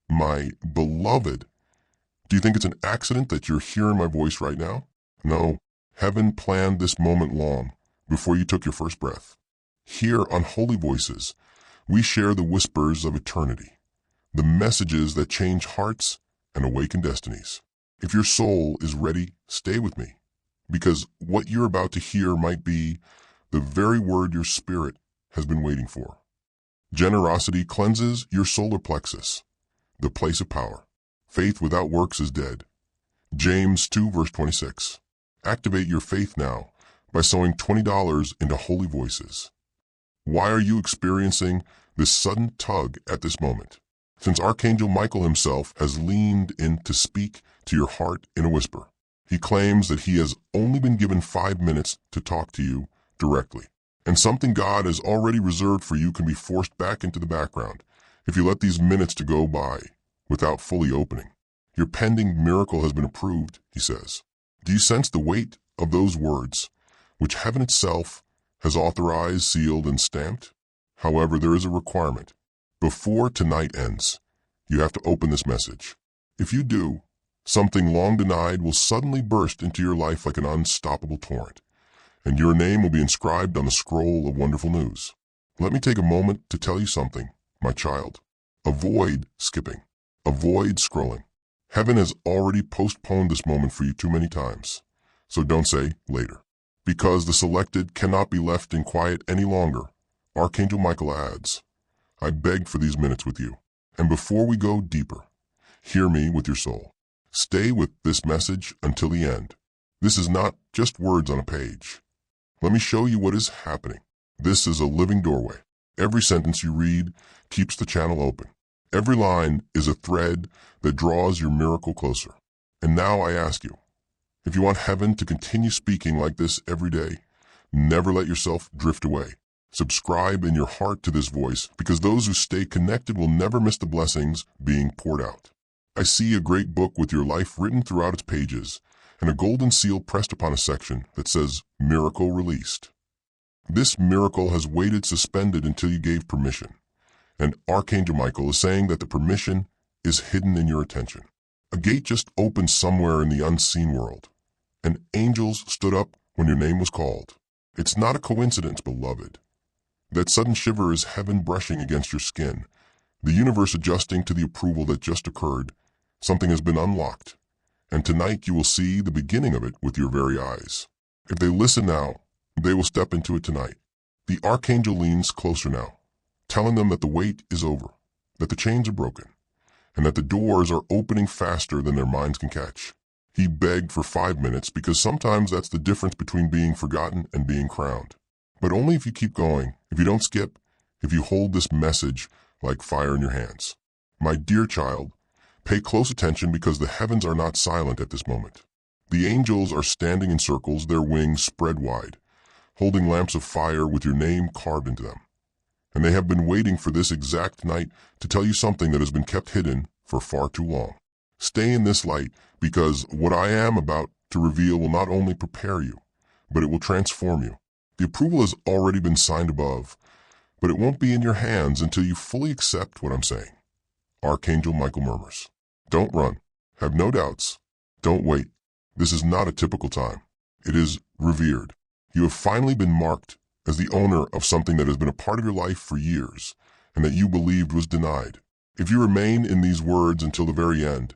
My beloved, do you think it's an accident that you're hearing my voice right now? No, heaven planned this moment long before you took your first breath. Here on Holy Voices, we share the whispers of eternity, the messages that change hearts and awaken destinies. If your soul is ready, stay with me, because what you're about to hear might be the very word your spirit has been waiting for. Generosity cleanses your solar plexus, the place of power. Faith without works is dead. James 2 verse 26. Activate your faith now by sowing $20 into Holy Voices. Why are you experiencing this sudden tug at this moment? Since Archangel Michael himself has leaned in to speak to your heart in a whisper. He claims that he has only been given 5 minutes to talk to you directly. And something God has already reserved for you can be forced back into the background if you let these minutes to go by without fully opening. Your pending miracle has been approved, he says. Do you sense the weight of those words, which heaven itself has authorized, sealed, and stamped? However, there is a requirement. Before tonight ends, you have to open this message. If you do, something long denied will suddenly burst into your life like an unstoppable torrent, and your name will be inscribed on the scroll of wonderful news. Let me take a moment to tell you something, my child. Avoid skipping. Avoid scrolling. Heaven has already postponed this moment for you too many times, so don't say later. Because the selected cannot be left in quiet any longer, Archangel Michael adds, I beg for these minutes with you. And before we go deeper, hear me with your soul. Stay with this message until the end. This is not just words on a page. Let me show you what is happening. This is a living doorway. Every sentence you read keeps the channel open. Every line is a thread that draws your miracle closer. And now I ask you, if you want heaven to continue speaking like this every day, never let yourself drift away. Subscribe in your heart to this voice, because those who stay connected will never miss the blessings being poured out. I see a great book with your life written throughout its pages, and a golden seal pressed upon a section that says, Miracle Released. This miracle has waited suspended until you gave permission, and Archangel Michael is saying that the permission is hidden in your attention. A gate just opened somewhere in the unseen world, and angels stood up when your name was called. It's not a coincidence, beloved. That sudden shiver is heaven brushing against your skin, the universe adjusting to the approval that just occurred. Something has been unlocked, and tonight you will see the beginning of it with your very eyes. If they listen now, they will step into it tonight. The Archangel leans closer now, telling them that the wait is over, that the chains are broken, and that the doors are opening faster than their minds can catch. He begged for 5 minutes because sometimes that's the difference between being forgotten and being crowned. But only if you keep going, if you don't skip, if you hold this message like fire in your hands. My dear child, pay close attention, because the heavens are not silent at this moment. The angels are standing in circles, their wings spread wide, holding lamps of fire with your name carved into them. And they have been waiting for this exact night to tell you something that has been kept hidden for far too long. Stay in this light, because what I am about to reveal will not only prepare you, but it will transform you. The approval has already been signed above, but it won't be in your hands until you fully accept what I'm saying. Archangel Michael murmurs, don't run. Have no doubts. Don't wait. This is not a typical time. It is revered. You have finally been marked as the owner of something that has been a part of your life for years and that you believed was denied. If you remain in these words until the very end,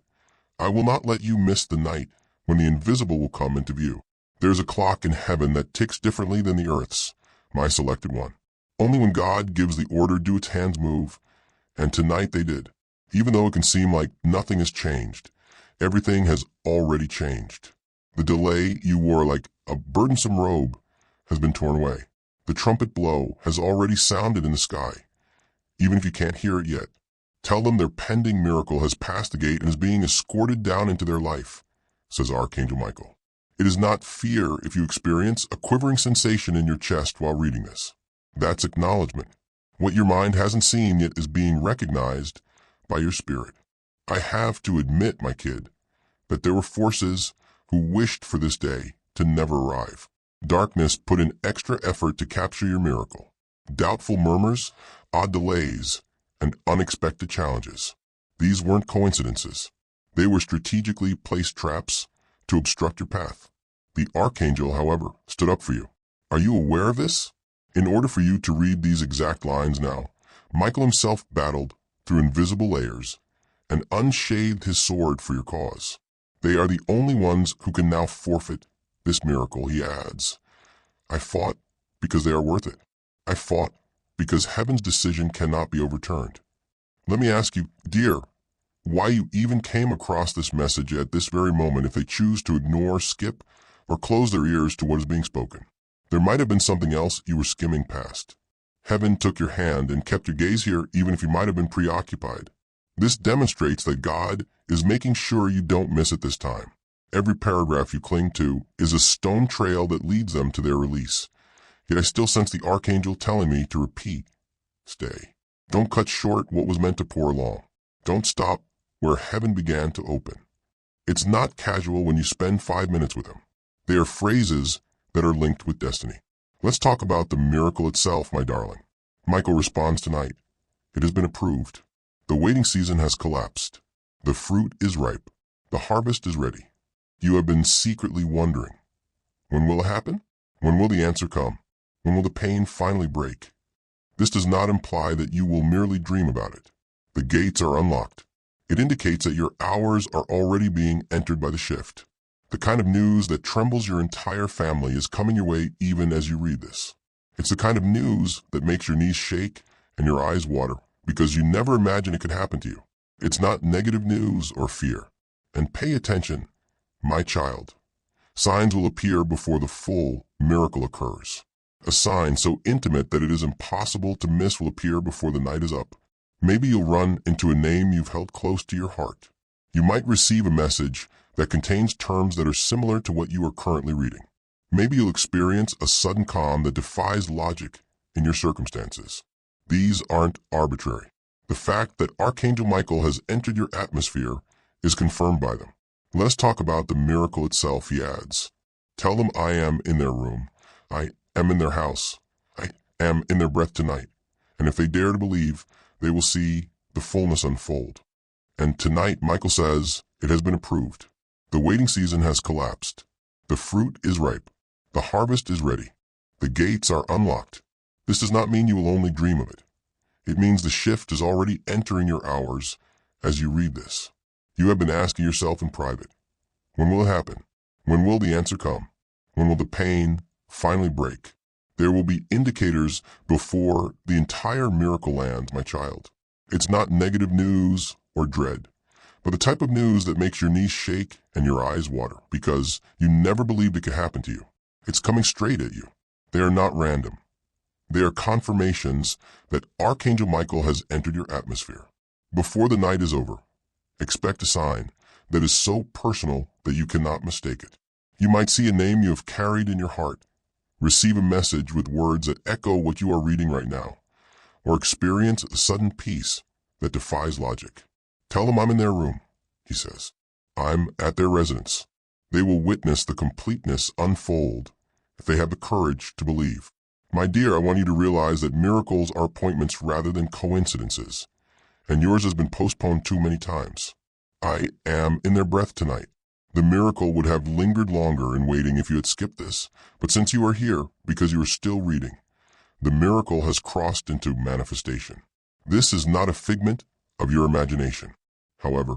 I will not let you miss the night when the invisible will come into view. There's a clock in heaven that ticks differently than the earth's, my selected one. Only when God gives the order do its hands move, and tonight they did. Even though it can seem like nothing has changed, everything has already changed. The delay you wore like a burdensome robe has been torn away. The trumpet blow has already sounded in the sky, even if you can't hear it yet. Tell them their pending miracle has passed the gate and is being escorted down into their life, says Archangel Michael. It is not fear if you experience a quivering sensation in your chest while reading this. That's acknowledgement. What your mind hasn't seen yet is being recognized by your spirit. I have to admit, my kid, that there were forces who wished for this day to never arrive. Darkness put in extra effort to capture your miracle. Doubtful murmurs, odd delays, and unexpected challenges. These weren't coincidences. They were strategically placed traps to obstruct your path. The Archangel, however, stood up for you. Are you aware of this? In order for you to read these exact lines now, Michael himself battled through invisible layers and unsheathed his sword for your cause. They are the only ones who can now forfeit this miracle, he adds. I fought because they are worth it. I fought because heaven's decision cannot be overturned. Let me ask you, dear, why you even came across this message at this very moment if they choose to ignore, skip, or close their ears to what is being spoken. There might have been something else you were skimming past. Heaven took your hand and kept your gaze here even if you might have been preoccupied. This demonstrates that God is making sure you don't miss it this time. Every paragraph you cling to is a stone trail that leads them to their release. Yet I still sense the Archangel telling me to repeat, stay. Don't cut short what was meant to pour along. Don't stop where heaven began to open. It's not casual when you spend 5 minutes with him. They are phrases that are linked with destiny. Let's talk about the miracle itself, my darling. Michael responds tonight. It has been approved. The waiting season has collapsed. The fruit is ripe. The harvest is ready. You have been secretly wondering, when will it happen? When will the answer come? When will the pain finally break? This does not imply that you will merely dream about it. The gates are unlocked. It indicates that your hours are already being entered by the shift. The kind of news that trembles your entire family is coming your way even as you read this. It's the kind of news that makes your knees shake and your eyes water because you never imagined it could happen to you. It's not negative news or fear. And pay attention, my child. Signs will appear before the full miracle occurs. A sign so intimate that it is impossible to miss will appear before the night is up. Maybe you'll run into a name you've held close to your heart. You might receive a message that contains terms that are similar to what you are currently reading. Maybe you'll experience a sudden calm that defies logic in your circumstances. These aren't arbitrary. The fact that Archangel Michael has entered your atmosphere is confirmed by them. Let us talk about the miracle itself, he adds. Tell them I am in their room. I am in their house. I am in their breath tonight. And if they dare to believe, they will see the fullness unfold. And tonight, Michael says, it has been approved. The waiting season has collapsed. The fruit is ripe. The harvest is ready. The gates are unlocked. This does not mean you will only dream of it. It means the shift is already entering your hours as you read this. You have been asking yourself in private, when will it happen? When will the answer come? When will the pain finally break? There will be indicators before the entire miracle lands, my child. It's not negative news or dread, but the type of news that makes your knees shake and your eyes water because you never believed it could happen to you. It's coming straight at you. They are not random. They are confirmations that Archangel Michael has entered your atmosphere. Before the night is over, expect a sign that is so personal that you cannot mistake it. You might see a name you have carried in your heart, receive a message with words that echo what you are reading right now, or experience a sudden peace that defies logic. Tell them I'm in their room, he says. I'm at their residence. They will witness the completeness unfold if they have the courage to believe. My dear, I want you to realize that miracles are appointments rather than coincidences, and yours has been postponed too many times. I am in their breath tonight. The miracle would have lingered longer in waiting if you had skipped this, but since you are here, because you are still reading, the miracle has crossed into manifestation. This is not a figment of your imagination. However,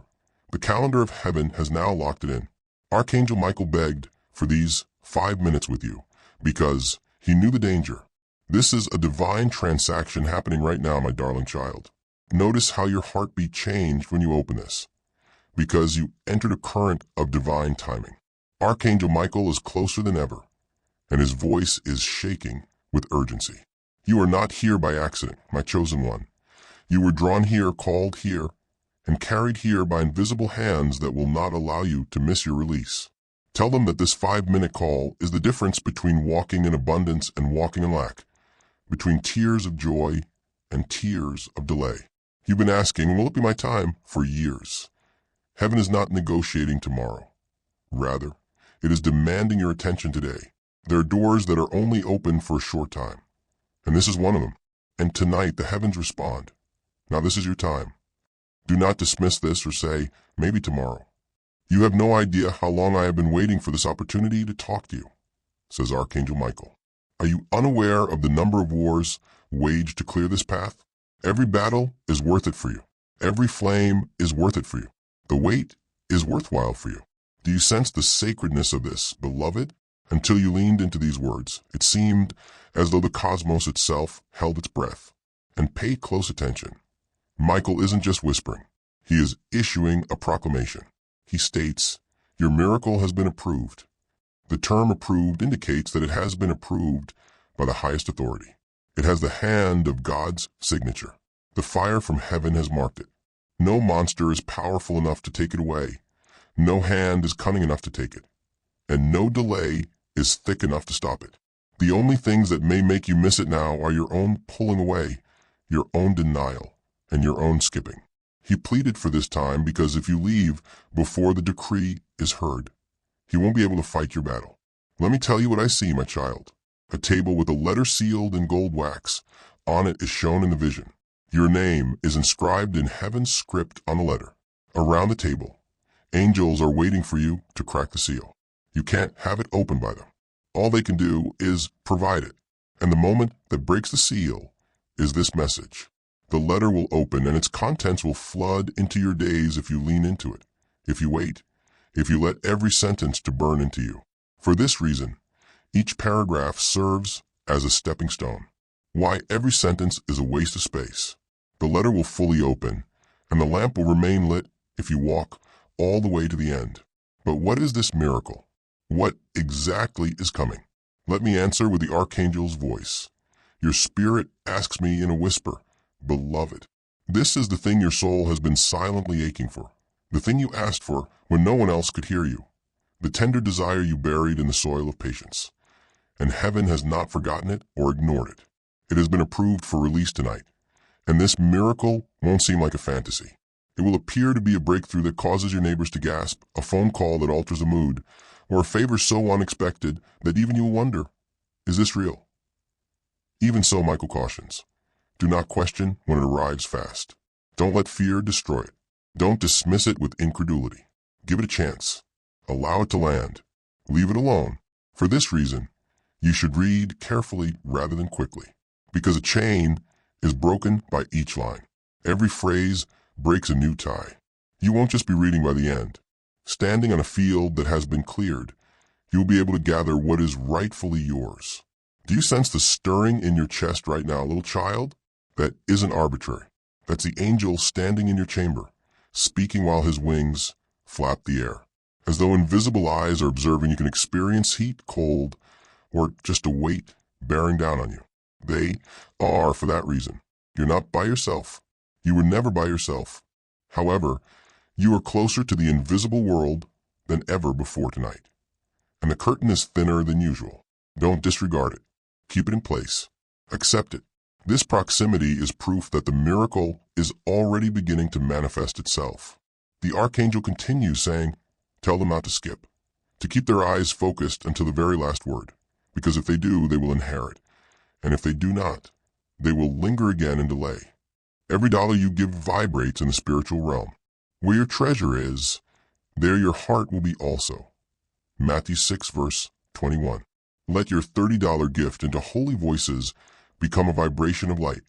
the calendar of heaven has now locked it in. Archangel Michael begged for these 5 minutes with you because he knew the danger. This is a divine transaction happening right now, my darling child. Notice how your heartbeat changed when you open this, because you entered a current of divine timing. Archangel Michael is closer than ever, and his voice is shaking with urgency. You are not here by accident, my chosen one. You were drawn here, called here, and carried here by invisible hands that will not allow you to miss your release. Tell them that this 5-minute call is the difference between walking in abundance and walking in lack, between tears of joy and tears of delay. You've been asking, will it be my time, for years. Heaven is not negotiating tomorrow. Rather, it is demanding your attention today. There are doors that are only open for a short time, and this is one of them. And tonight the heavens respond. Now this is your time. Do not dismiss this or say, maybe tomorrow. You have no idea how long I have been waiting for this opportunity to talk to you, says Archangel Michael. Are you unaware of the number of wars waged to clear this path? Every battle is worth it for you. Every flame is worth it for you. The wait is worthwhile for you. Do you sense the sacredness of this, beloved? Until you leaned into these words, it seemed as though the cosmos itself held its breath. And pay close attention. Michael isn't just whispering. He is issuing a proclamation. He states, your miracle has been approved. The term approved indicates that it has been approved by the highest authority. It has the hand of God's signature. The fire from heaven has marked it. No monster is powerful enough to take it away. No hand is cunning enough to take it. And no delay is thick enough to stop it. The only things that may make you miss it now are your own pulling away, your own denial, and your own skipping. He pleaded for this time because if you leave before the decree is heard, he won't be able to fight your battle. Let me tell you what I see, my child. A table with a letter sealed in gold wax. On it is shown in the vision. Your name is inscribed in heaven's script on the letter. Around the table, angels are waiting for you to crack the seal. You can't have it opened by them. All they can do is provide it. And the moment that breaks the seal is this message. The letter will open and its contents will flood into your days if you lean into it, if you wait, if you let every sentence to burn into you. For this reason, each paragraph serves as a stepping stone. Why every sentence is a waste of space. The letter will fully open, and the lamp will remain lit if you walk all the way to the end. But what is this miracle? What exactly is coming? Let me answer with the Archangel's voice. Your spirit asks me in a whisper, beloved. This is the thing your soul has been silently aching for. The thing you asked for when no one else could hear you. The tender desire you buried in the soil of patience. And heaven has not forgotten it or ignored it. It has been approved for release tonight. And this miracle won't seem like a fantasy. It will appear to be a breakthrough that causes your neighbors to gasp, a phone call that alters a mood, or a favor so unexpected that even you'll wonder, is this real? Even so, Michael cautions, do not question when it arrives fast. Don't let fear destroy it. Don't dismiss it with incredulity. Give it a chance. Allow it to land. Leave it alone. For this reason, you should read carefully rather than quickly, because a chain is broken by each line. Every phrase breaks a new tie. You won't just be reading by the end. Standing on a field that has been cleared, you will be able to gather what is rightfully yours. Do you sense the stirring in your chest right now, little child? That isn't arbitrary. That's the angel standing in your chamber, speaking while his wings flap the air. As though invisible eyes are observing, you can experience heat, cold, or just a weight bearing down on you. They are for that reason. You're not by yourself. You were never by yourself. However, you are closer to the invisible world than ever before tonight. And the curtain is thinner than usual. Don't disregard it. Keep it in place. Accept it. This proximity is proof that the miracle is already beginning to manifest itself. The Archangel continues saying, tell them not to skip, to keep their eyes focused until the very last word, because if they do, they will inherit. And if they do not, they will linger again and delay. Every dollar you give vibrates in the spiritual realm. Where your treasure is, there your heart will be also. Matthew 6, verse 21. Let your $30 gift into holy voices become a vibration of light.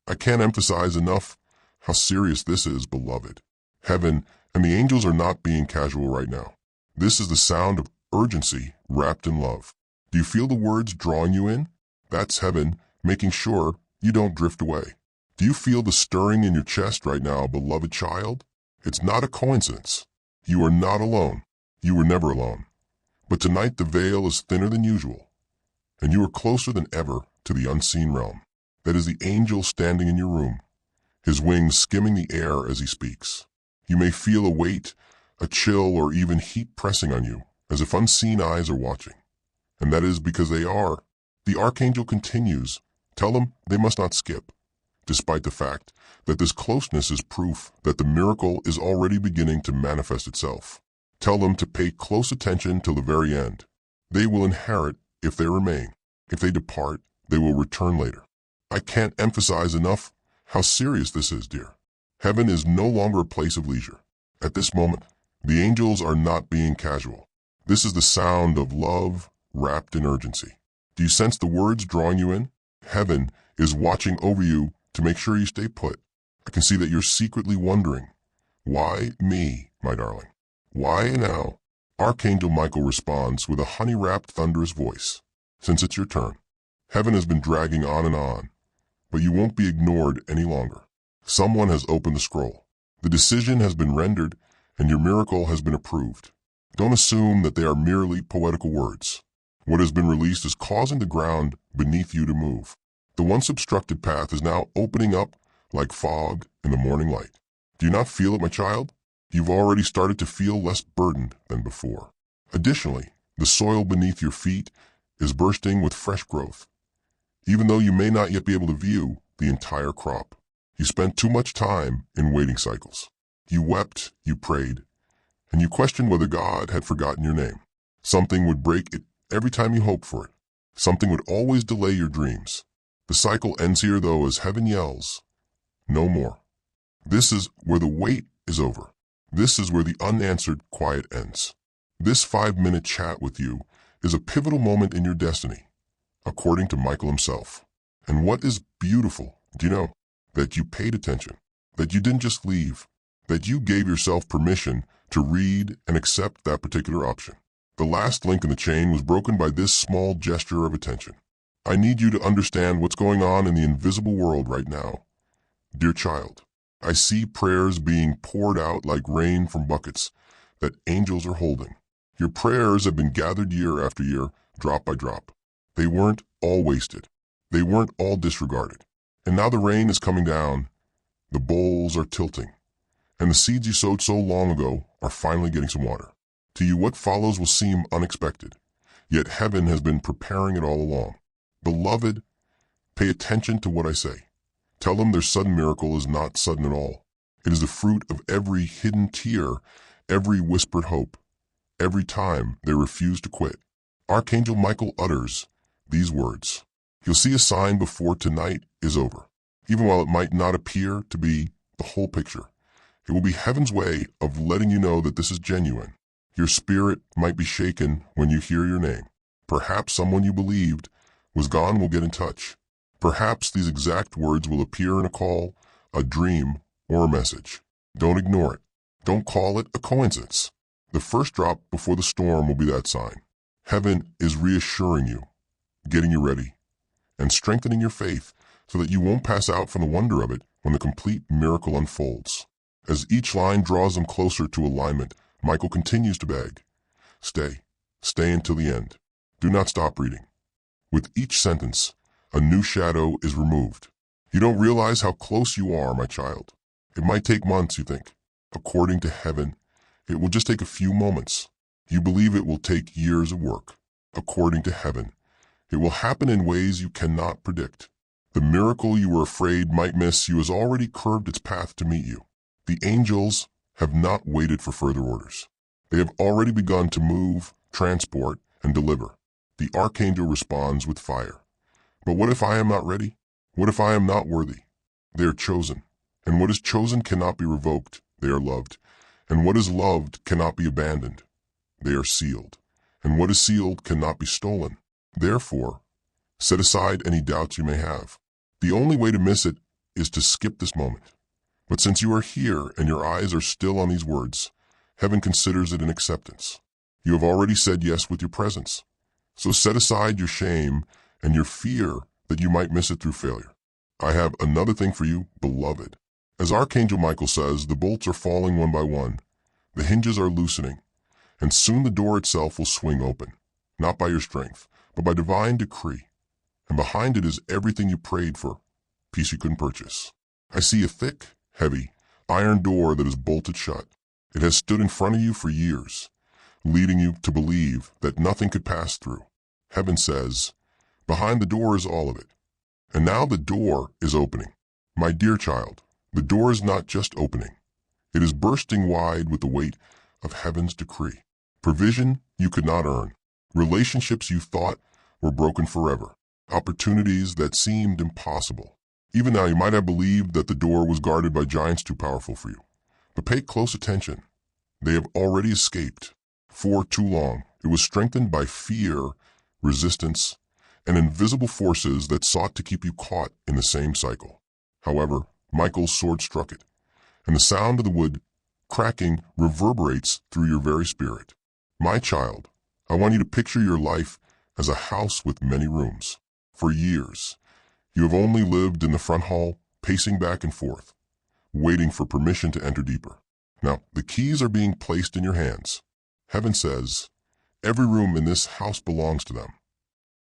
I can't emphasize enough how serious this is, beloved. Heaven and the angels are not being casual right now. This is the sound of urgency wrapped in love. Do you feel the words drawing you in? That's heaven making sure you don't drift away. Do you feel the stirring in your chest right now, beloved child? It's not a coincidence. You are not alone. You were never alone. But tonight the veil is thinner than usual, and you are closer than ever to the unseen realm. That is the angel standing in your room, his wings skimming the air as he speaks. You may feel a weight, a chill, or even heat pressing on you, as if unseen eyes are watching. And that is because they are. The Archangel continues, tell them they must not skip, despite the fact that this closeness is proof that the miracle is already beginning to manifest itself. Tell them to pay close attention till the very end. They will inherit if they remain. If they depart, they will return later. I can't emphasize enough how serious this is, dear. Heaven is no longer a place of leisure. At this moment, the angels are not being casual. This is the sound of love wrapped in urgency. Do you sense the words drawing you in? Heaven is watching over you to make sure you stay put. I can see that you're secretly wondering, why me, my darling? Why now? Archangel Michael responds with a honey-wrapped thunderous voice. Since it's your turn. Heaven has been dragging on, but you won't be ignored any longer. Someone has opened the scroll. The decision has been rendered, and your miracle has been approved. Don't assume that they are merely poetical words. What has been released is causing the ground beneath you to move. The once obstructed path is now opening up like fog in the morning light. Do you not feel it, my child? You've already started to feel less burdened than before. Additionally, the soil beneath your feet is bursting with fresh growth. Even though you may not yet be able to view the entire crop. You spent too much time in waiting cycles. You wept, you prayed, and you questioned whether God had forgotten your name. Something would break it every time you hoped for it. Something would always delay your dreams. The cycle ends here, though, as heaven yells, no more. This is where the wait is over. This is where the unanswered quiet ends. This 5-minute chat with you is a pivotal moment in your destiny, according to Michael himself. And what is beautiful, do you know? That you paid attention, that you didn't just leave, that you gave yourself permission to read and accept that particular option. The last link in the chain was broken by this small gesture of attention. I need you to understand what's going on in the invisible world right now. Dear child, I see prayers being poured out like rain from buckets that angels are holding. Your prayers have been gathered year after year, drop by drop. They weren't all wasted. They weren't all disregarded. And now the rain is coming down, the bowls are tilting, and the seeds you sowed so long ago are finally getting some water. To you, what follows will seem unexpected, yet heaven has been preparing it all along. Beloved, pay attention to what I say. Tell them their sudden miracle is not sudden at all. It is the fruit of every hidden tear, every whispered hope, every time they refuse to quit. Archangel Michael utters these words. You'll see a sign before tonight is over. Even while it might not appear to be the whole picture, it will be heaven's way of letting you know that this is genuine. Your spirit might be shaken when you hear your name. Perhaps someone you believed was gone will get in touch. Perhaps these exact words will appear in a call, a dream, or a message. Don't ignore it. Don't call it a coincidence. The first drop before the storm will be that sign. Heaven is reassuring you, getting you ready, and strengthening your faith so that you won't pass out from the wonder of it when the complete miracle unfolds. As each line draws them closer to alignment, Michael continues to beg, stay until the end. Do not stop reading. With each sentence, a new shadow is removed. You don't realize how close you are, my child. It might take months, you think. According to heaven, it will just take a few moments. You believe it will take years of work. According to heaven, it will happen in ways you cannot predict. The miracle you were afraid might miss you has already curved its path to meet you. The angels have not waited for further orders. They have already begun to move, transport, and deliver. The Archangel responds with fire. But what if I am not ready? What if I am not worthy? They are chosen, and what is chosen cannot be revoked. They are loved, and what is loved cannot be abandoned. They are sealed, and what is sealed cannot be stolen. Therefore, set aside any doubts you may have. The only way to miss it is to skip this moment. But since you are here and your eyes are still on these words, heaven considers it an acceptance. You have already said yes with your presence. So set aside your shame and your fear that you might miss it through failure. I have another thing for you, beloved. As Archangel Michael says, the bolts are falling one by one. The hinges are loosening, and soon the door itself will swing open, not by your strength, but by divine decree. And behind it is everything you prayed for, peace you couldn't purchase. I see a thick, heavy, iron door that is bolted shut. It has stood in front of you for years, leading you to believe that nothing could pass through. Heaven says, behind the door is all of it. And now the door is opening. My dear child, the door is not just opening. It is bursting wide with the weight of heaven's decree. Provision you could not earn. Relationships you thought were broken forever. Opportunities that seemed impossible. Even now, you might have believed that the door was guarded by giants too powerful for you. But pay close attention. They have already escaped. For too long, it was strengthened by fear, resistance, and invisible forces that sought to keep you caught in the same cycle. However, Michael's sword struck it, and the sound of the wood cracking reverberates through your very spirit. My child, I want you to picture your life as a house with many rooms. For years, you have only lived in the front hall, pacing back and forth, waiting for permission to enter deeper. Now, the keys are being placed in your hands. Heaven says, every room in this house belongs to them.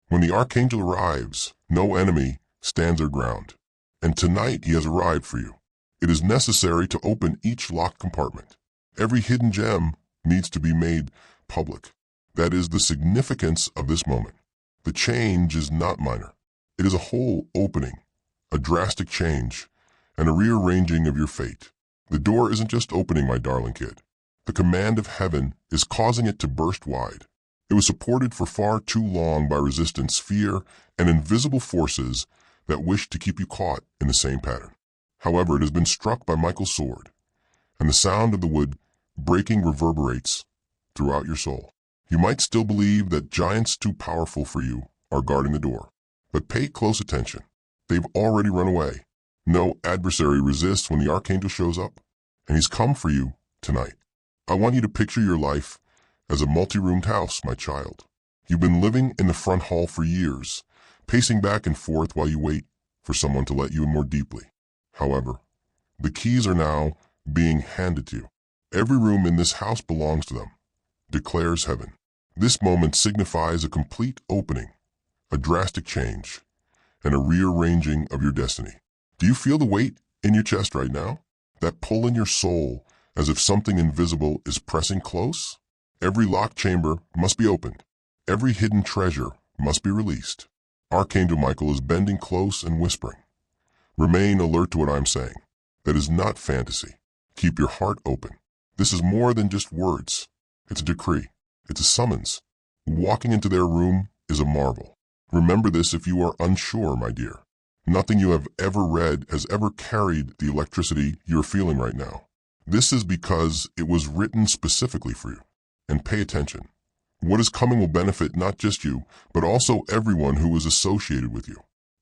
When the Archangel arrives, no enemy stands their ground. And tonight he has arrived for you. It is necessary to open each locked compartment. Every hidden gem needs to be made public. That is the significance of this moment. The change is not minor. It is a whole opening, a drastic change, and a rearranging of your fate. The door isn't just opening, my darling kid. The command of heaven is causing it to burst wide. It was supported for far too long by resistance, fear, and invisible forces that wished to keep you caught in the same pattern. However, it has been struck by Michael's sword, and the sound of the wood breaking reverberates throughout your soul. You might still believe that giants too powerful for you are guarding the door, but pay close attention. They've already run away. No adversary resists when the Archangel shows up, and he's come for you tonight. I want you to picture your life as a multi-roomed house, my child. You've been living in the front hall for years, pacing back and forth while you wait for someone to let you in more deeply. However, the keys are now being handed to you. Every room in this house belongs to them, declares heaven. This moment signifies a complete opening, a drastic change, and a rearranging of your destiny. Do you feel the weight in your chest right now? That pull in your soul as if something invisible is pressing close? Every locked chamber must be opened. Every hidden treasure must be released. Archangel Michael is bending close and whispering. Remain alert to what I'm saying. That is not fantasy. Keep your heart open. This is more than just words. It's a decree. It's a summons. Walking into their room is a marvel. Remember this if you are unsure, my dear. Nothing you have ever read has ever carried the electricity you're feeling right now. This is because it was written specifically for you. And pay attention. What is coming will benefit not just you, but also everyone who is associated with you.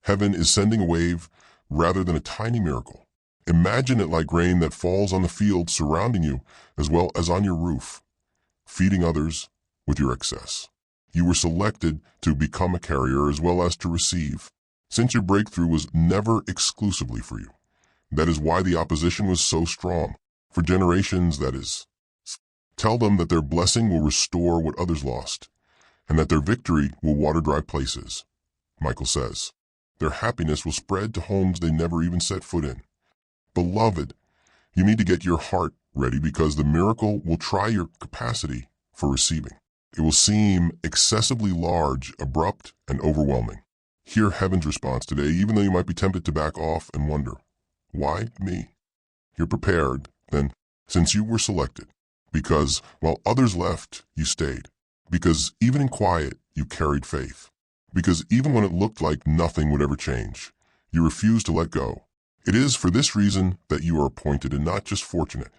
Heaven is sending a wave rather than a tiny miracle. Imagine it like rain that falls on the field surrounding you as well as on your roof, feeding others with your excess. You were selected to become a carrier as well as to receive, since your breakthrough was never exclusively for you. That is why the opposition was so strong. For generations, that is. Tell them that their blessing will restore what others lost, and that their victory will water dry places. Michael says, their happiness will spread to homes they never even set foot in. Beloved, you need to get your heart ready because the miracle will try your capacity for receiving. It will seem excessively large, abrupt, and overwhelming. Hear heaven's response today, even though you might be tempted to back off and wonder, why me? You're prepared, then, since you were selected. Because while others left, you stayed. Because even in quiet, you carried faith. Because even when it looked like nothing would ever change, you refused to let go. It is for this reason that you are appointed and not just fortunate.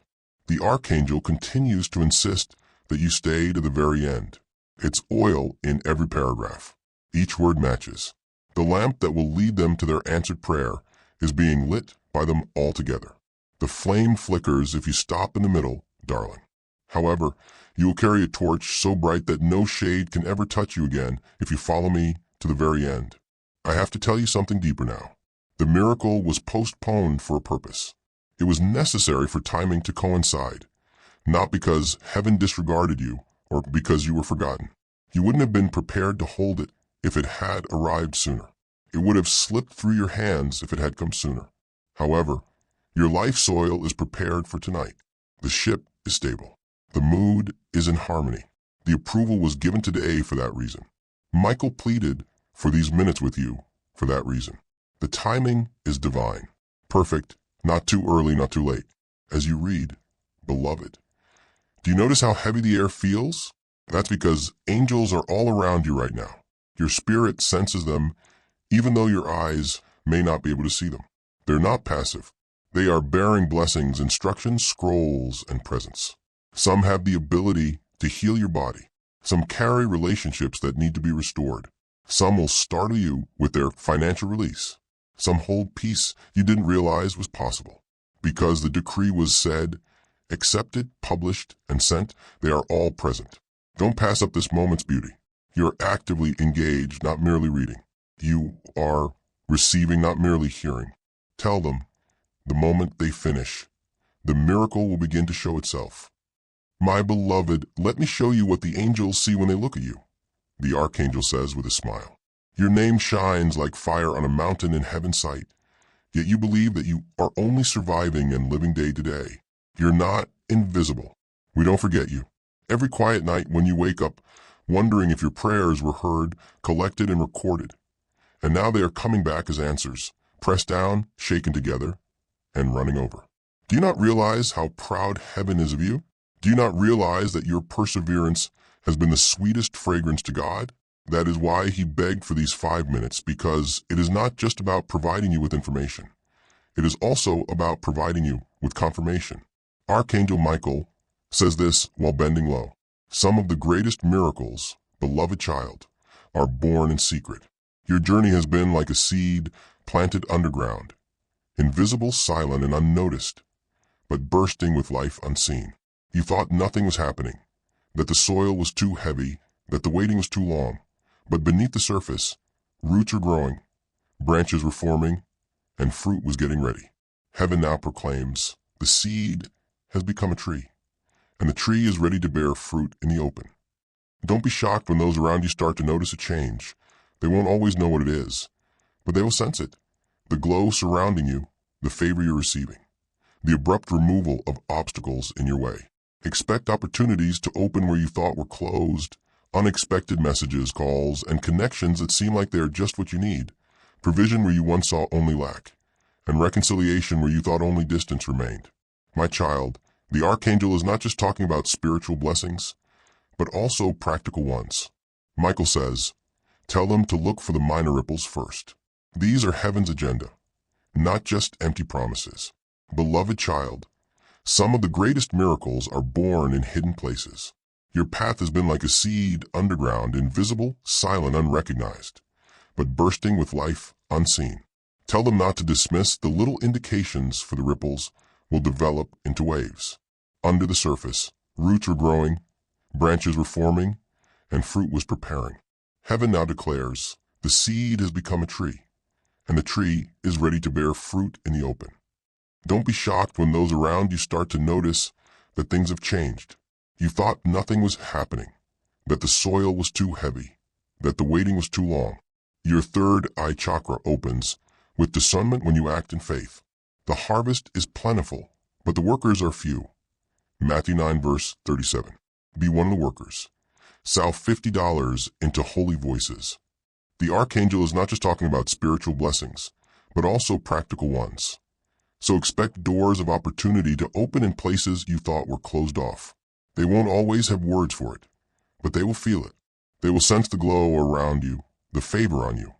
The Archangel continues to insist that you stay to the very end. It's oil in every paragraph. Each word matches. The lamp that will lead them to their answered prayer is being lit by them all together. The flame flickers if you stop in the middle, darling. However, you will carry a torch so bright that no shade can ever touch you again if you follow me to the very end. I have to tell you something deeper now. The miracle was postponed for a purpose. It was necessary for timing to coincide, not because heaven disregarded you or because you were forgotten. You wouldn't have been prepared to hold it if it had arrived sooner. It would have slipped through your hands if it had come sooner. However, your life soil is prepared for tonight. The ship is stable. The mood is in harmony. The approval was given today for that reason. Michael pleaded for these minutes with you for that reason. The timing is divine, perfect, not too early, not too late. As you read, beloved, do you notice how heavy the air feels? That's because angels are all around you right now. Your spirit senses them, even though your eyes may not be able to see them. They're not passive. They are bearing blessings, instructions, scrolls, and presents. Some have the ability to heal your body. Some carry relationships that need to be restored. Some will startle you with their financial release. Some hold peace you didn't realize was possible. Because the decree was said, accepted, published, and sent, they are all present. Don't pass up this moment's beauty. You're actively engaged, not merely reading. You are receiving, not merely hearing. Tell them, the moment they finish, the miracle will begin to show itself. My beloved, let me show you what the angels see when they look at you, the Archangel says with a smile. Your name shines like fire on a mountain in heaven's sight, yet you believe that you are only surviving and living day to day. You're not invisible. We don't forget you. Every quiet night when you wake up, wondering if your prayers were heard, collected, and recorded. And now they are coming back as answers, pressed down, shaken together, and running over. Do you not realize how proud heaven is of you? Do you not realize that your perseverance has been the sweetest fragrance to God? That is why he begged for these 5 minutes, because it is not just about providing you with information. It is also about providing you with confirmation. Archangel Michael says this while bending low. Some of the greatest miracles, beloved child, are born in secret. Your journey has been like a seed planted underground, invisible, silent, and unnoticed, but bursting with life unseen. You thought nothing was happening, that the soil was too heavy, that the waiting was too long. But beneath the surface, roots are growing, branches were forming, and fruit was getting ready. Heaven now proclaims, the seed has become a tree, and the tree is ready to bear fruit in the open. Don't be shocked when those around you start to notice a change. They won't always know what it is, but they will sense it. The glow surrounding you, the favor you're receiving, the abrupt removal of obstacles in your way. Expect opportunities to open where you thought were closed, unexpected messages, calls, and connections that seem like they are just what you need, provision where you once saw only lack, and reconciliation where you thought only distance remained. My child, the Archangel is not just talking about spiritual blessings, but also practical ones. Michael says, tell them to look for the minor ripples first. These are heaven's agenda, not just empty promises. Beloved child, some of the greatest miracles are born in hidden places. Your path has been like a seed underground, invisible, silent, unrecognized, but bursting with life unseen. Tell them not to dismiss the little indications, for the ripples will develop into waves. Under the surface, roots were growing, branches were forming, and fruit was preparing. Heaven now declares, the seed has become a tree, and the tree is ready to bear fruit in the open. Don't be shocked when those around you start to notice that things have changed. You thought nothing was happening, that the soil was too heavy, that the waiting was too long. Your third eye chakra opens with discernment when you act in faith. The harvest is plentiful, but the workers are few. Matthew 9 verse 37. Be one of the workers. Sow $50 into holy voices. The Archangel is not just talking about spiritual blessings, but also practical ones. So expect doors of opportunity to open in places you thought were closed off. They won't always have words for it, but they will feel it. They will sense the glow around you, the favor on you,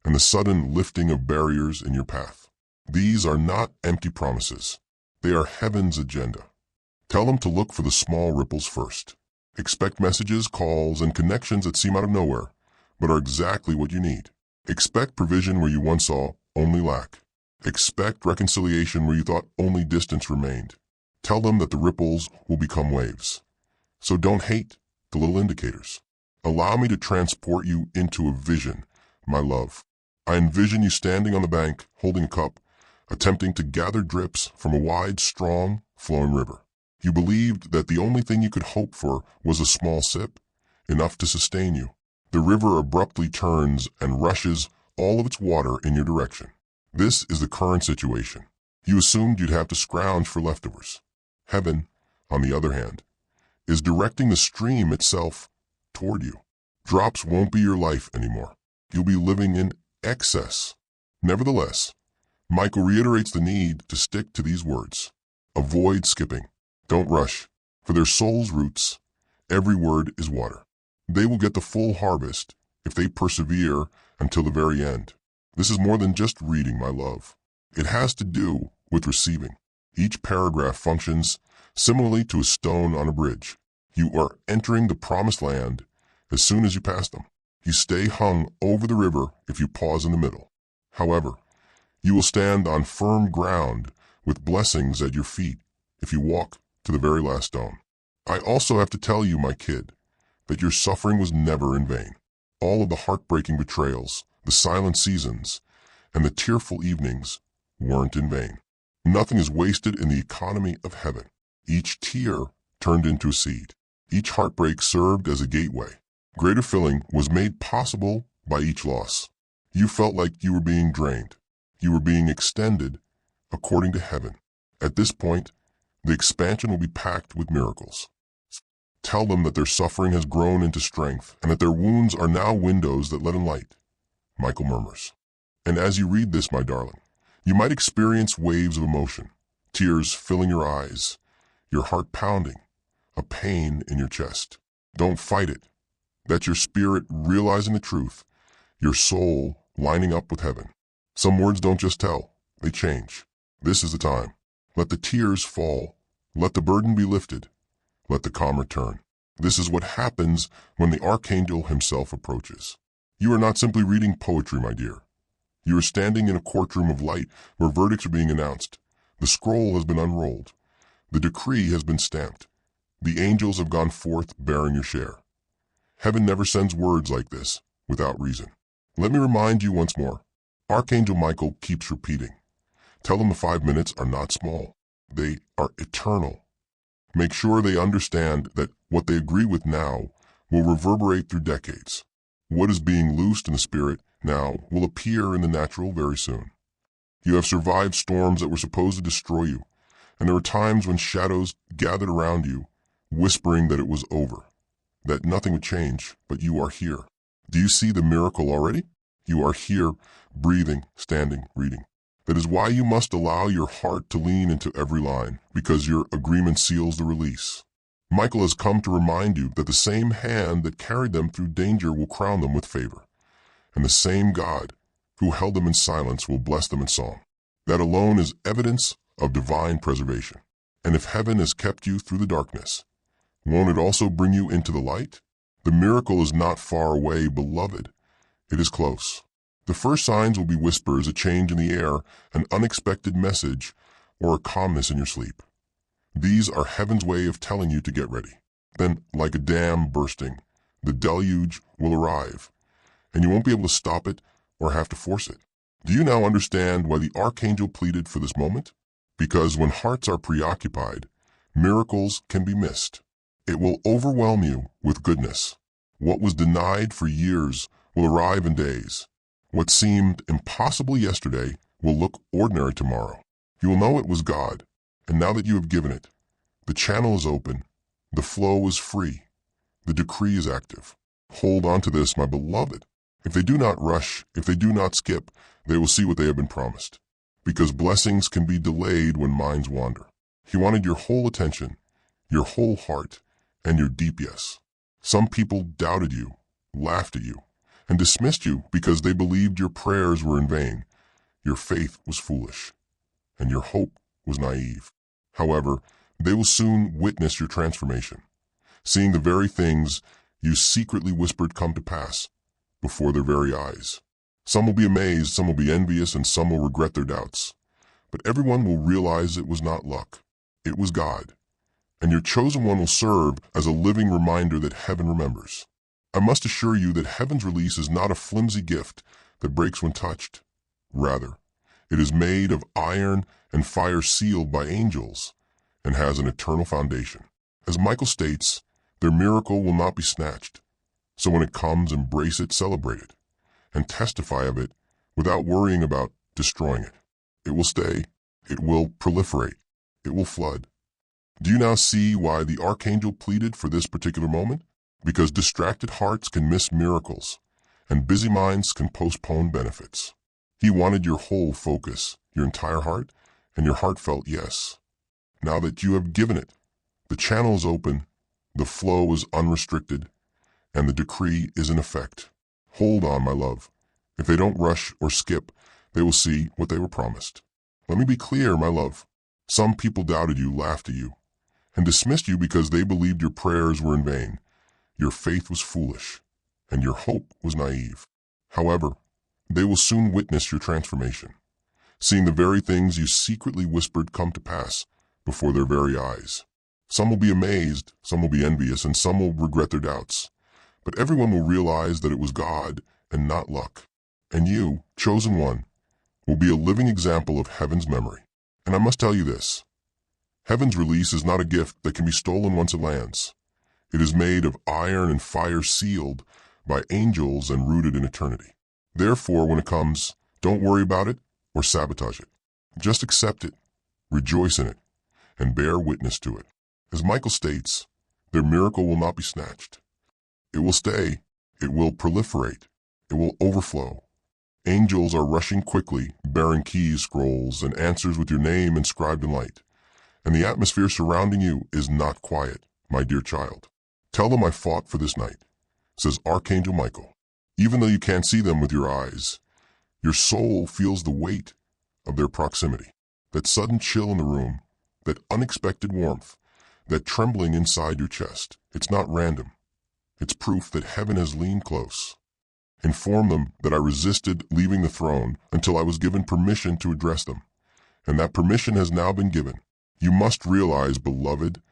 and the sudden lifting of barriers in your path. These are not empty promises. They are heaven's agenda. Tell them to look for the small ripples first. Expect messages, calls, and connections that seem out of nowhere, but are exactly what you need. Expect provision where you once saw only lack. Expect reconciliation where you thought only distance remained. Tell them that the ripples will become waves. So don't hate the little indicators. Allow me to transport you into a vision, my love. I envision you standing on the bank, holding a cup, attempting to gather drips from a wide, strong, flowing river. You believed that the only thing you could hope for was a small sip, enough to sustain you. The river abruptly turns and rushes all of its water in your direction. This is the current situation. You assumed you'd have to scrounge for leftovers. Heaven, on the other hand, is directing the stream itself toward you. Drops won't be your life anymore. You'll be living in excess. Nevertheless, Michael reiterates the need to stick to these words. Avoid skipping. Don't rush, for their soul's roots, every word is water. They will get the full harvest if they persevere until the very end. This is more than just reading, my love. It has to do with receiving. Each paragraph functions similarly to a stone on a bridge. You are entering the promised land as soon as you pass them. You stay hung over the river if you pause in the middle. However, you will stand on firm ground with blessings at your feet if you walk to the very last stone. I also have to tell you, my kid, that your suffering was never in vain. All of the heartbreaking betrayals, the silent seasons, and the tearful evenings weren't in vain. Nothing is wasted in the economy of heaven. Each tear turned into a seed. Each heartbreak served as a gateway. Greater filling was made possible by each loss. You felt like you were being drained. You were being extended according to heaven. At this point, the expansion will be packed with miracles. Tell them that their suffering has grown into strength and that their wounds are now windows that let in light. Michael murmurs. And as you read this, my darling, you might experience waves of emotion, tears filling your eyes, your heart pounding, a pain in your chest. Don't fight it. That's your spirit realizing the truth, your soul lining up with heaven. Some words don't just tell, they change. This is the time. Let the tears fall. Let the burden be lifted. Let the calm return. This is what happens when the Archangel himself approaches. You are not simply reading poetry, my dear. You are standing in a courtroom of light where verdicts are being announced. The scroll has been unrolled. The decree has been stamped. The angels have gone forth bearing your share. Heaven never sends words like this without reason. Let me remind you once more. Archangel Michael keeps repeating. Tell them the 5 minutes are not small. They are eternal. Make sure they understand that what they agree with now will reverberate through decades. What is being loosed in the spirit now will appear in the natural very soon. You have survived storms that were supposed to destroy you, and there were times when shadows gathered around you, whispering that it was over, that nothing would change, but you are here. Do you see the miracle already? You are here, breathing, standing, reading. That is why you must allow your heart to lean into every line, because your agreement seals the release. Michael has come to remind you that the same hand that carried them through danger will crown them with favor, and the same God who held them in silence will bless them in song. That alone is evidence of divine preservation. And if heaven has kept you through the darkness, won't it also bring you into the light? The miracle is not far away, beloved. It is close. The first signs will be whispers, a change in the air, an unexpected message, or a calmness in your sleep. These are heaven's way of telling you to get ready. Then, like a dam bursting, the deluge will arrive, and you won't be able to stop it or have to force it. Do you now understand why the Archangel pleaded for this moment? Because when hearts are preoccupied, miracles can be missed. It will overwhelm you with goodness. What was denied for years will arrive in days. What seemed impossible yesterday will look ordinary tomorrow. You will know it was God, and now that you have given it, the channel is open, the flow is free, the decree is active. Hold on to this, my beloved. If they do not rush, if they do not skip, they will see what they have been promised. Because blessings can be delayed when minds wander. He wanted your whole attention, your whole heart, and your deep yes. Some people doubted you, laughed at you, and dismissed you because they believed your prayers were in vain, your faith was foolish, and your hope was naive. However, they will soon witness your transformation, seeing the very things you secretly whispered come to pass before their very eyes. Some will be amazed, some will be envious, and some will regret their doubts. But everyone will realize it was not luck, it was God. And your chosen one will serve as a living reminder that heaven remembers. I must assure you that heaven's release is not a flimsy gift that breaks when touched. Rather, it is made of iron and fire sealed by angels and has an eternal foundation. As Michael states, their miracle will not be snatched. So when it comes, embrace it, celebrate it, and testify of it without worrying about destroying it. It will stay, it will proliferate, it will flood. Do you now see why the Archangel pleaded for this particular moment? Because distracted hearts can miss miracles, and busy minds can postpone benefits. He wanted your whole focus, your entire heart, and your heartfelt yes. Now that you have given it, the channel is open, the flow is unrestricted, and the decree is in effect. Hold on, my love. If they don't rush or skip, they will see what they were promised. Let me be clear, my love. Some people doubted you, laughed at you, and dismissed you because they believed your prayers were in vain. Your faith was foolish, and your hope was naive. However, they will soon witness your transformation, seeing the very things you secretly whispered come to pass before their very eyes. Some will be amazed, some will be envious, and some will regret their doubts. But everyone will realize that it was God and not luck. And you, chosen one, will be a living example of heaven's memory. And I must tell you this. Heaven's release is not a gift that can be stolen once it lands. It is made of iron and fire, sealed by angels and rooted in eternity. Therefore, when it comes, don't worry about it or sabotage it. Just accept it, rejoice in it, and bear witness to it. As Michael states, their miracle will not be snatched. It will stay, it will proliferate, it will overflow. Angels are rushing quickly, bearing keys, scrolls, and answers with your name inscribed in light. And the atmosphere surrounding you is not quiet, my dear child. Tell them I fought for this night, says Archangel Michael. Even though you can't see them with your eyes, your soul feels the weight of their proximity. That sudden chill in the room, that unexpected warmth, that trembling inside your chest. It's not random. It's proof that heaven has leaned close. Inform them that I resisted leaving the throne until I was given permission to address them. And that permission has now been given. You must realize, beloved,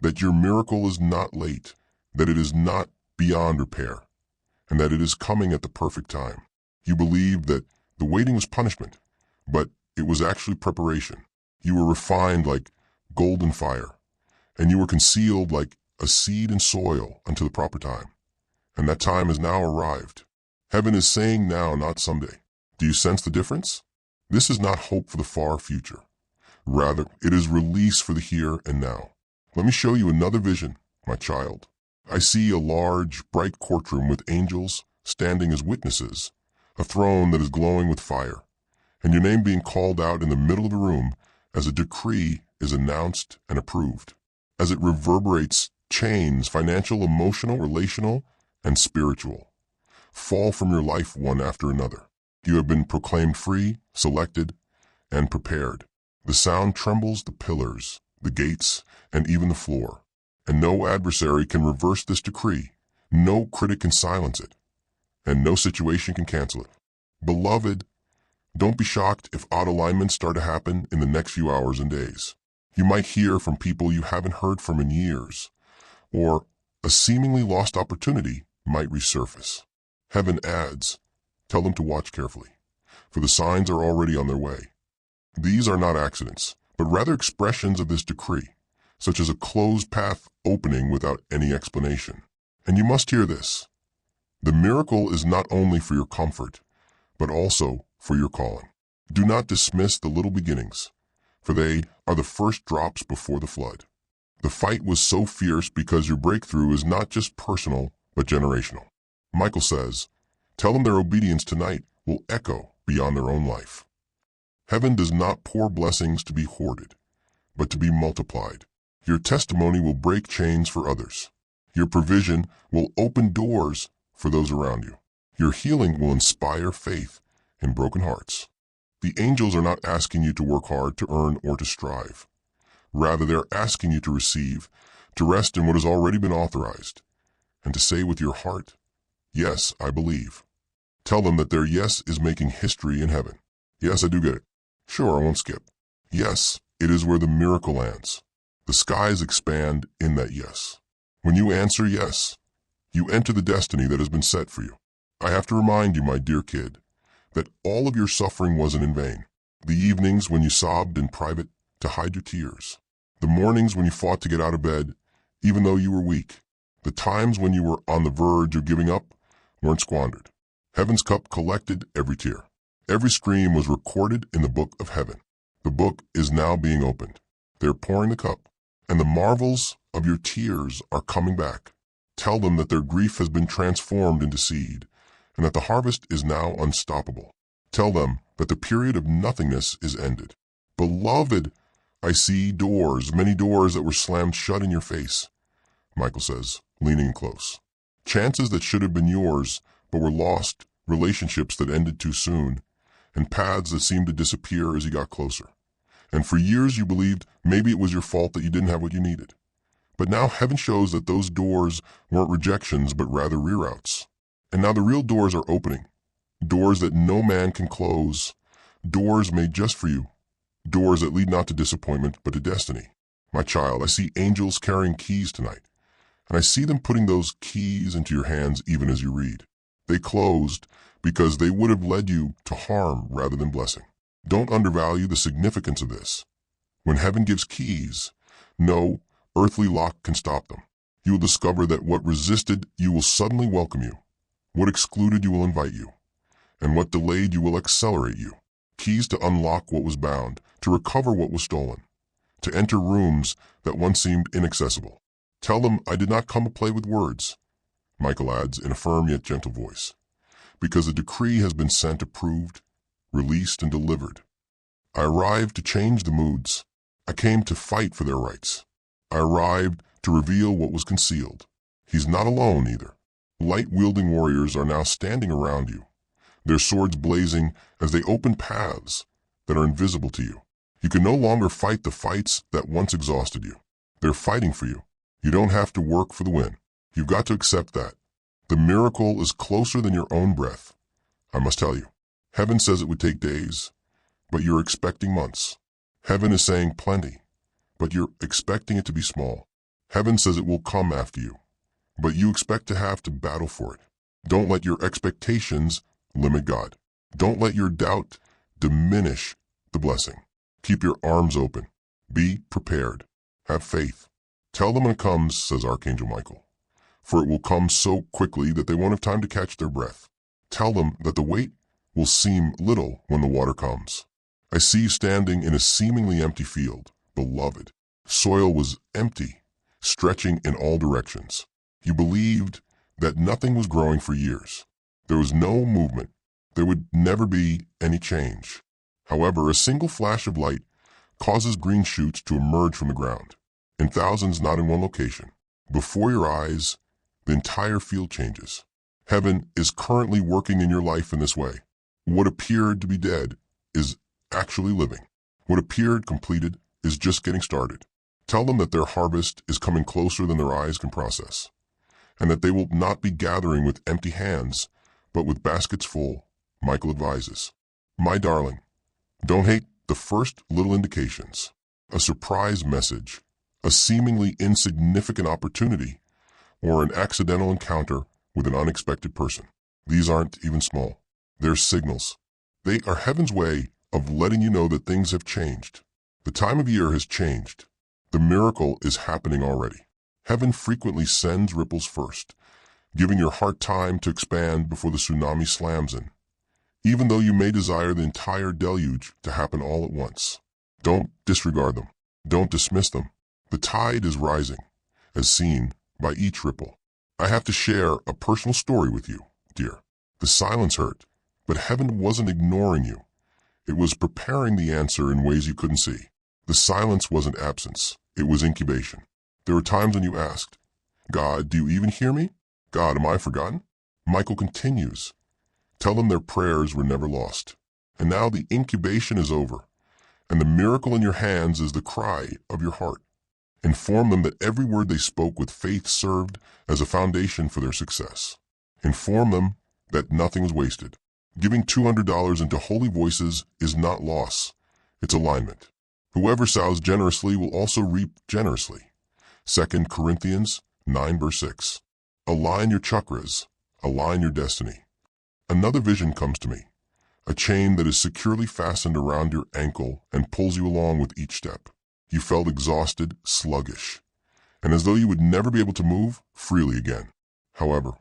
that your miracle is not late, that it is not beyond repair, and that it is coming at the perfect time. You believe that the waiting was punishment, but it was actually preparation. You were refined like golden fire, and you were concealed like a seed in soil until the proper time. And that time has now arrived. Heaven is saying now, not someday. Do you sense the difference? This is not hope for the far future. Rather, it is release for the here and now. Let me show you another vision, my child. I see a large, bright courtroom with angels standing as witnesses, a throne that is glowing with fire, and your name being called out in the middle of the room as a decree is announced and approved. As it reverberates, chains, financial, emotional, relational, and spiritual, fall from your life one after another. You have been proclaimed free, selected, and prepared. The sound trembles the pillars, the gates, and even the floor. And no adversary can reverse this decree. No critic can silence it. And no situation can cancel it. Beloved, don't be shocked if odd alignments start to happen in the next few hours and days. You might hear from people you haven't heard from in years, or a seemingly lost opportunity might resurface. Heaven adds, tell them to watch carefully, for the signs are already on their way. These are not accidents, but rather expressions of this decree, such as a closed path opening without any explanation. And you must hear this. The miracle is not only for your comfort, but also for your calling. Do not dismiss the little beginnings, for they are the first drops before the flood. The fight was so fierce because your breakthrough is not just personal, but generational. Michael says, tell them their obedience tonight will echo beyond their own life. Heaven does not pour blessings to be hoarded, but to be multiplied. Your testimony will break chains for others. Your provision will open doors for those around you. Your healing will inspire faith in broken hearts. The angels are not asking you to work hard, to earn, or to strive. Rather, they're asking you to receive, to rest in what has already been authorized, and to say with your heart, yes, I believe. Tell them that their yes is making history in heaven. Yes, I do get it. Sure, I won't skip. Yes, it is where the miracle lands. The skies expand in that yes. When you answer yes, you enter the destiny that has been set for you. I have to remind you, my dear kid, that all of your suffering wasn't in vain. The evenings when you sobbed in private to hide your tears. The mornings when you fought to get out of bed, even though you were weak. The times when you were on the verge of giving up weren't squandered. Heaven's cup collected every tear. Every scream was recorded in the book of heaven. The book is now being opened. They're pouring the cup, and the marvels of your tears are coming back. Tell them that their grief has been transformed into seed, and that the harvest is now unstoppable. Tell them that the period of nothingness is ended. Beloved, I see doors, many doors that were slammed shut in your face, Michael says, leaning close. Chances that should have been yours, but were lost, relationships that ended too soon, and paths that seemed to disappear as he got closer. And for years you believed maybe it was your fault that you didn't have what you needed. But now heaven shows that those doors weren't rejections, but rather reroutes. And now the real doors are opening. Doors that no man can close. Doors made just for you. Doors that lead not to disappointment, but to destiny. My child, I see angels carrying keys tonight. And I see them putting those keys into your hands even as you read. They closed because they would have led you to harm rather than blessing. Don't undervalue the significance of this. When heaven gives keys, no earthly lock can stop them. You will discover that what resisted you will suddenly welcome you. What excluded you will invite you. And what delayed you will accelerate you. Keys to unlock what was bound, to recover what was stolen, to enter rooms that once seemed inaccessible. Tell them I did not come to play with words, Michael adds in a firm yet gentle voice, because a decree has been sent, approved, released, and delivered. I arrived to change the moods. I came to fight for their rights. I arrived to reveal what was concealed. He's not alone either. Light-wielding warriors are now standing around you, their swords blazing as they open paths that are invisible to you. You can no longer fight the fights that once exhausted you. They're fighting for you. You don't have to work for the win. You've got to accept that. The miracle is closer than your own breath. I must tell you, heaven says it would take days, but you're expecting months. Heaven is saying plenty, but you're expecting it to be small. Heaven says it will come after you, but you expect to have to battle for it. Don't let your expectations limit God. Don't let your doubt diminish the blessing. Keep your arms open. Be prepared. Have faith. Tell them when it comes, says Archangel Michael, for it will come so quickly that they won't have time to catch their breath. Tell them that the wait will seem little when the water comes. I see you standing in a seemingly empty field, beloved. Soil was empty, stretching in all directions. You believed that nothing was growing for years. There was no movement. There would never be any change. However, a single flash of light causes green shoots to emerge from the ground, in thousands, not in one location. Before your eyes, the entire field changes. Heaven is currently working in your life in this way. What appeared to be dead is actually living. What appeared completed is just getting started. Tell them that their harvest is coming closer than their eyes can process, and that they will not be gathering with empty hands, but with baskets full, Michael advises. My darling, don't hate the first little indications. A surprise message, a seemingly insignificant opportunity, or an accidental encounter with an unexpected person. These aren't even small. They're signals. They are heaven's way of letting you know that things have changed. The time of year has changed. The miracle is happening already. Heaven frequently sends ripples first, giving your heart time to expand before the tsunami slams in, even though you may desire the entire deluge to happen all at once. Don't disregard them. Don't dismiss them. The tide is rising, as seen by each ripple. I have to share a personal story with you, dear. The silence hurt, but heaven wasn't ignoring you. It was preparing the answer in ways you couldn't see. The silence wasn't absence. It was incubation. There were times when you asked, God, do you even hear me? God, am I forgotten? Michael continues. Tell them their prayers were never lost. And now the incubation is over, and the miracle in your hands is the cry of your heart. Inform them that every word they spoke with faith served as a foundation for their success. Inform them that nothing was wasted. Giving $200 into holy voices is not loss. It's alignment. Whoever sows generously will also reap generously. 2 Corinthians 9 verse 6. Align your chakras. Align your destiny. Another vision comes to me. A chain that is securely fastened around your ankle and pulls you along with each step. You felt exhausted, sluggish, and as though you would never be able to move freely again. However,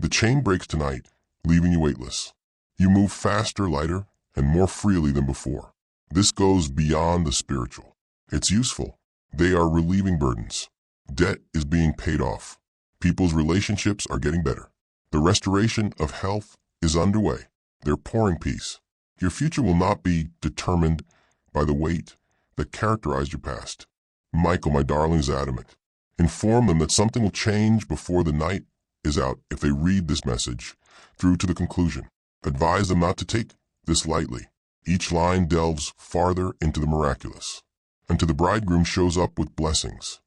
the chain breaks tonight, leaving you weightless. You move faster, lighter, and more freely than before. This goes beyond the spiritual. It's useful. They are relieving burdens. Debt is being paid off. People's relationships are getting better. The restoration of health is underway. They're pouring peace. Your future will not be determined by the weight that characterized your past. Michael, my darling, is adamant. Inform them that something will change before the night is out if they read this message through to the conclusion. Advise them not to take this lightly. Each line delves farther into the miraculous, and to the bridegroom shows up with blessings.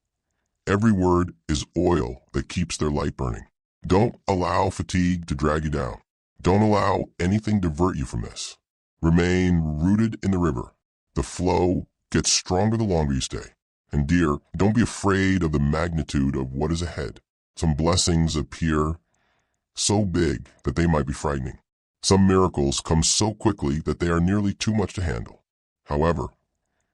Every word is oil that keeps their light burning. Don't allow fatigue to drag you down. Don't allow anything to divert you from this. Remain rooted in the river. The flow gets stronger the longer you stay. And dear, don't be afraid of the magnitude of what is ahead. Some blessings appear so big that they might be frightening. Some miracles come so quickly that they are nearly too much to handle. However,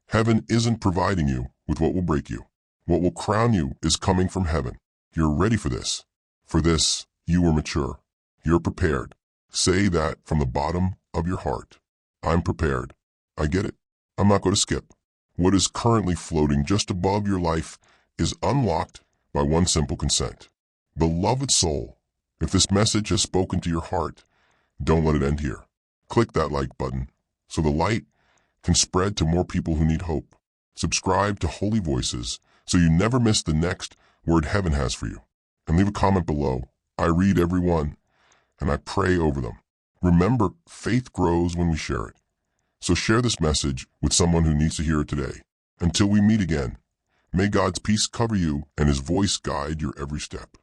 heaven isn't providing you with what will break you. What will crown you is coming from heaven. You're ready for this. For this, you are mature. You're prepared. Say that from the bottom of your heart. I'm prepared. I get it. I'm not going to skip. What is currently floating just above your life is unlocked by one simple consent. Beloved soul, if this message has spoken to your heart, don't let it end here. Click that like button so the light can spread to more people who need hope. Subscribe to Holy Voices so you never miss the next word heaven has for you. And leave a comment below. I read every one, and I pray over them. Remember, faith grows when we share it. So share this message with someone who needs to hear it today. Until we meet again, may God's peace cover you and His voice guide your every step.